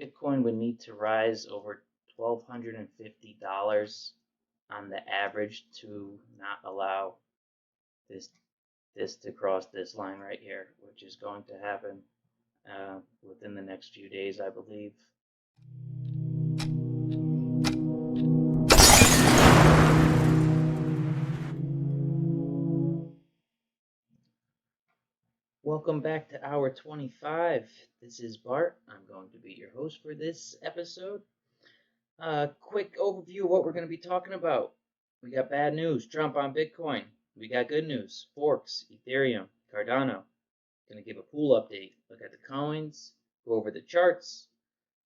Bitcoin would need to rise over $1,250 on the average to not allow this to cross this line right here, which is going to happen within the next few days, I believe. Welcome back to hour 25. This is Bart. I'm going to be your host for this episode. Quick overview of what we're going to be talking about. We got bad news, Trump on Bitcoin. We got good news, Forks, Ethereum, Cardano. Going to give a pool update, look at the coins, go over the charts.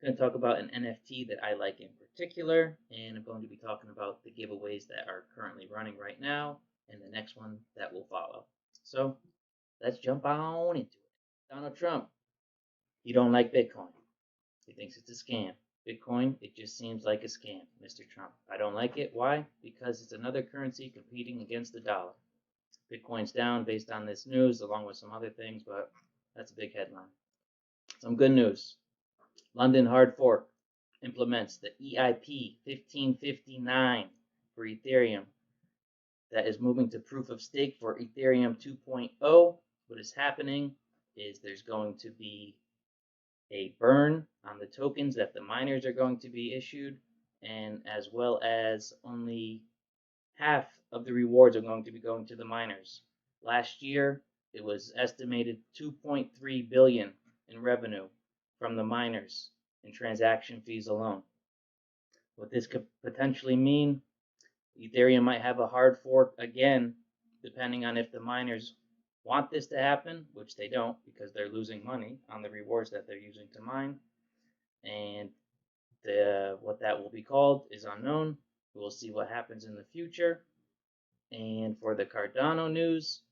Going to talk about an NFT that I like in particular, and I'm going to be talking about the giveaways that are currently running right now and the next one that will follow. So let's jump on into it. Donald Trump, you don't like Bitcoin. He thinks it's a scam. Bitcoin, it just seems like a scam, Mr. Trump. I don't like it. Why? Because it's another currency competing against the dollar. Bitcoin's down based on this news, along with some other things, but that's a big headline. Some good news. London hard fork implements the EIP 1559 for Ethereum that is moving to proof of stake for Ethereum 2.0. What is happening is there's going to be a burn on the tokens that the miners are going to be issued, and as well as only half of the rewards are going to be going to the miners. Last year, it was estimated 2.3 billion in revenue from the miners in transaction fees alone. What this could potentially mean, Ethereum might have a hard fork again, depending on if the miners want this to happen, which they don't because they're losing money on the rewards that they're using to mine. And what that will be called is unknown. We'll see what happens in the future. And for the Cardano news,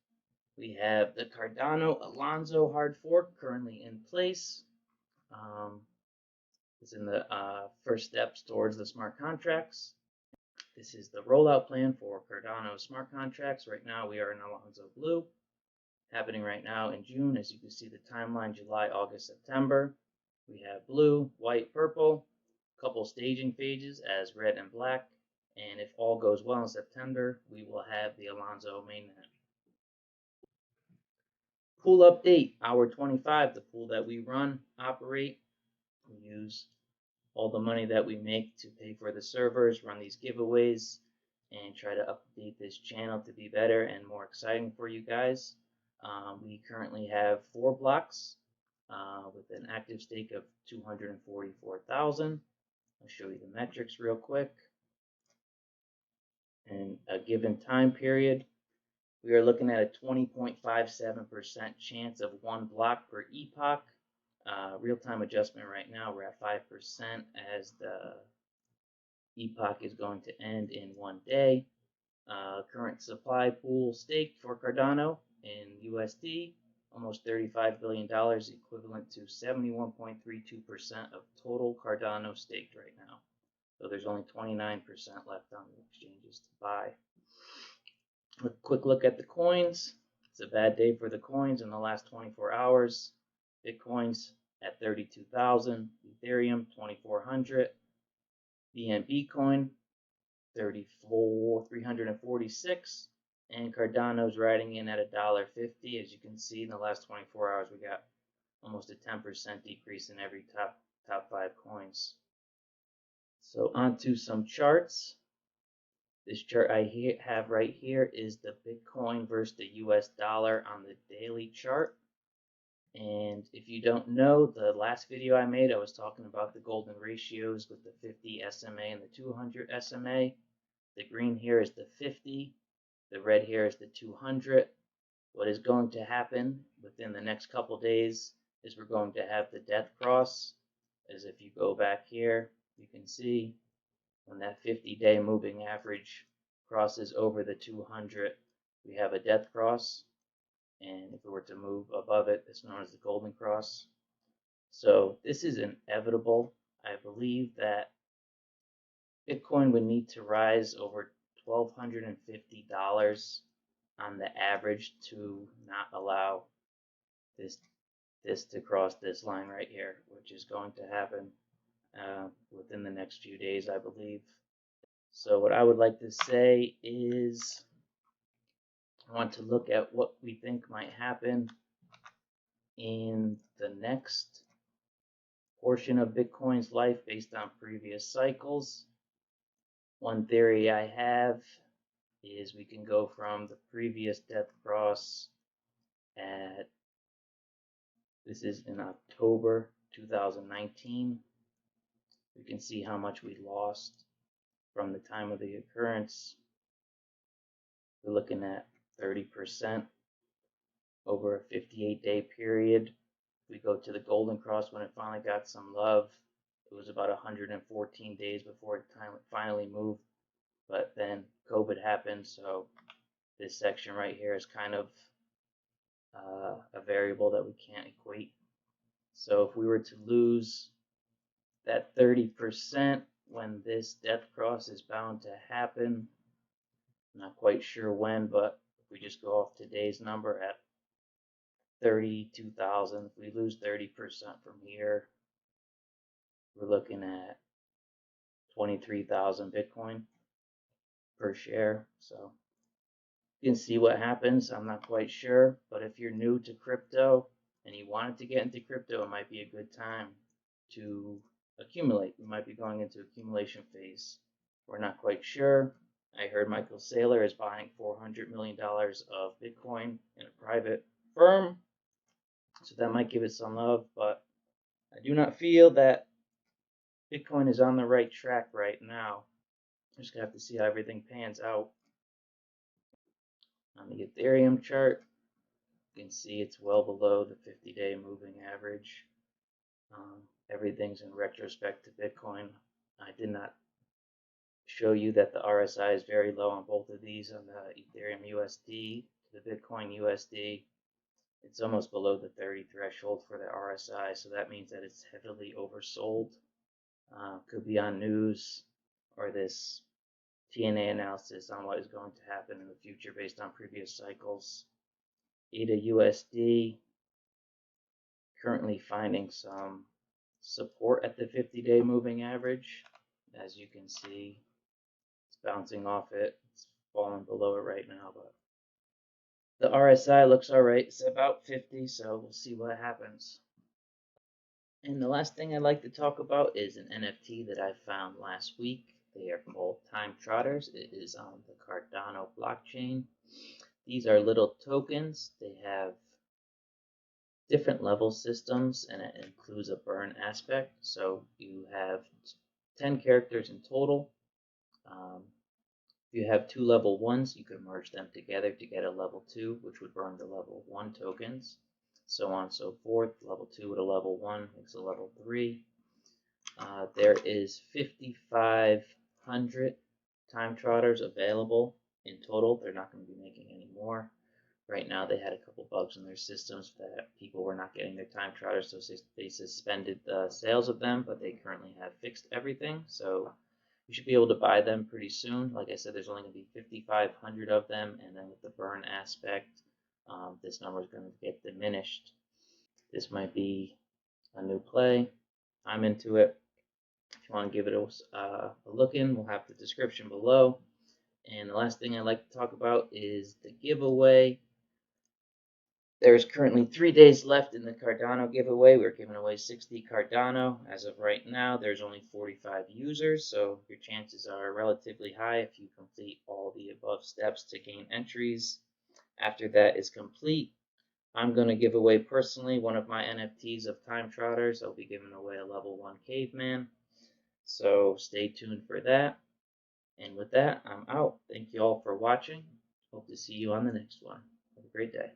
we have the Cardano Alonzo hard fork currently in place. It's in the first steps towards the smart contracts. This is the rollout plan for Cardano smart contracts. Right now we are in Alonzo Blue, happening right now in June. As you can see the timeline, July, August, September. We have blue, white, purple, a couple staging phases as red and black. And if all goes well in September, we will have the Alonzo mainnet. Pool update, hour 25, the pool that we run, operate. We use all the money that we make to pay for the servers, run these giveaways, and try to update this channel to be better and more exciting for you guys. We currently have 4 blocks with an active stake of 244,000. I'll show you the metrics real quick. In a given time period, we are looking at a 20.57% chance of 1 block per epoch. Real-time adjustment right now, we're at 5% as the epoch is going to end in 1 day. Current supply pool staked for Cardano in USD, almost $35 billion, equivalent to 71.32% of total Cardano staked right now. So there's only 29% left on the exchanges to buy. A quick look at the coins. It's a bad day for the coins in the last 24 hours. Bitcoin's at 32,000, Ethereum 2,400, BNB coin 346, and Cardano's riding in at $1.50. As you can see, in the last 24 hours, we got almost a 10% decrease in every top 5 coins. So on to some charts. This chart I have right here is the Bitcoin versus the US dollar on the daily chart. And if you don't know, the last video I made, I was talking about the golden ratios with the 50 SMA and the 200 SMA. The green here is the 50. The red here is the 200. What is going to happen within the next couple days is we're going to have the death cross. As if you go back here, you can see when that 50-day moving average crosses over the 200, we have a death cross. And if we were to move above it, it's known as the golden cross. So this is inevitable. I believe that Bitcoin would need to rise over $1,250 on the average to not allow this to cross this line right here, which is going to happen within the next few days, I believe. So what I would like to say is I want to look at what we think might happen in the next portion of Bitcoin's life based on previous cycles. One theory I have is we can go from the previous death cross at, this is in October 2019. We can see how much we lost from the time of the occurrence. We're looking at 30% over a 58-day period. We go to the Golden Cross when it finally got some love. It was about 114 days before it finally moved, but then COVID happened, so this section right here is kind of a variable that we can't equate. So if we were to lose that 30% when this death cross is bound to happen, I'm not quite sure when, but if we just go off today's number at 32,000, if we lose 30% from here, we're looking at 23,000 Bitcoin per share. So you can see what happens. I'm not quite sure, but if you're new to crypto and you wanted to get into crypto, it might be a good time to accumulate. You might be going into accumulation phase. We're not quite sure. I heard Michael Saylor is buying $400 million of Bitcoin in a private firm, so that might give it some love, but I do not feel that Bitcoin is on the right track right now. Just gonna have to see how everything pans out. On the Ethereum chart, you can see it's well below the 50-day moving average. Everything's in retrospect to Bitcoin. I did not show you that the RSI is very low on both of these. On the Ethereum USD to the Bitcoin USD, it's almost below the 30 threshold for the RSI, so that means that it's heavily oversold. Could be on news or this TNA analysis on what is going to happen in the future based on previous cycles. ADA USD currently finding some support at the 50-day moving average. As you can see, it's bouncing off it. It's falling below it right now, but the RSI looks alright. It's about 50, so we'll see what happens. And the last thing I'd like to talk about is an NFT that I found last week. They are called Time Trotters. It is on the Cardano blockchain. These are little tokens. They have different level systems, and it includes a burn aspect. So you have 10 characters in total. If you have two level 1s, you can merge them together to get a level 2, which would burn the level 1 tokens. So on and so forth. Level 2 with a level 1 makes a level 3. There is 5,500 Time Trotters available in total. They're not going to be making any more. Right now, they had a couple bugs in their systems that people were not getting their Time Trotters, so they suspended the sales of them, but they currently have fixed everything. So you should be able to buy them pretty soon. Like I said, there's only going to be 5,500 of them, and then with the burn aspect, this number is going to get diminished. This might be a new play. I'm into it. If you want to give it a look in, we'll have the description below. And the last thing I'd like to talk about is the giveaway. There's currently 3 days left in the Cardano giveaway. We're giving away 60 Cardano. As of right now, there's only 45 users, so your chances are relatively high if you complete all the above steps to gain entries. After that is complete, I'm going to give away personally one of my NFTs of Time Trotters. I'll be giving away a level 1 caveman. So stay tuned for that. And with that, I'm out. Thank you all for watching. Hope to see you on the next one. Have a great day.